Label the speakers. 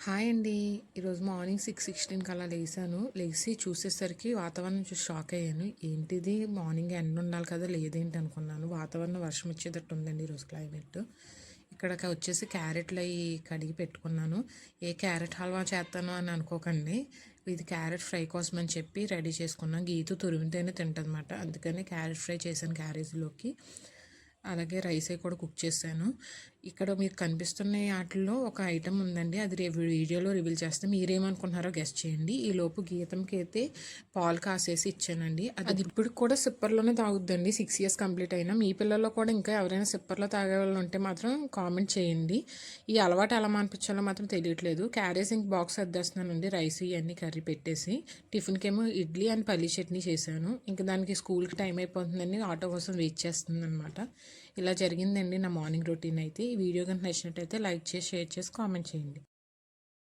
Speaker 1: Hi అండి. ఈరోజు morning 6:16 అలా లేసాను. లెగిసి చూసేసరికి వాతావరణం చూసి షాక్ అయ్యాను. ఏంటిది మార్నింగ్ ఎండ ఉండాలి కదా, లేదేంటి అనుకున్నాను. వాతావరణం వర్షం వచ్చేటట్టు ఉందండి ఈరోజు క్లైమేట్. ఇక్కడికి వచ్చేసి క్యారెట్లు అవి కడిగి పెట్టుకున్నాను. ఏ క్యారెట్ హల్వా చేస్తాను అని అనుకోకండి. ఇది క్యారెట్ ఫ్రై కోసం అని చెప్పి రెడీ చేసుకున్నాను. గీతు తురిమితేనే తింటుందన్నమాట. అందుకని క్యారెట్ ఫ్రై చేశాను క్యారేజ్లోకి. అలాగే రైస్ కూడా కుక్ చేశాను. ఇక్కడ మీకు కనిపిస్తున్న వాటిల్లో ఒక ఐటెం ఉందండి. అది రేపు వీడియోలో రివీల్ చేస్తే మీరేమనుకుంటున్నారో గెస్ట్ చేయండి. ఈలోపు గీతంకి అయితే పాలు కాసేసి ఇచ్చానండి. అది ఇప్పుడు కూడా సిప్పర్లోనే తాగుద్దండి. 6 years కంప్లీట్ అయినా. మీ పిల్లల్లో కూడా ఇంకా ఎవరైనా సిప్పర్లో తాగే వాళ్ళు ఉంటే మాత్రం కామెంట్ చేయండి. ఈ అలవాటు ఎలా మానిపించాలో మాత్రం తెలియట్లేదు. క్యారేజింగ్ బాక్స్ అద్దేస్తున్నానండి. రైస్ ఇవన్నీ కర్రీ పెట్టేసి టిఫిన్కి ఏమో ఇడ్లీ అండ్ పల్లీ చట్నీ చేశాను. ఇంకా దానికి స్కూల్కి టైం అయిపోతుందని ఆటో కోసం వెయిట్ చేస్తుంది అనమాట. ఇలా జరిగిందండి నా మార్నింగ్ రొటీన్ అయితే. ఈ వీడియో కనుక నచ్చినట్టయితే లైక్ చేసి, షేర్ చేసి, కామెంట్ చేయండి.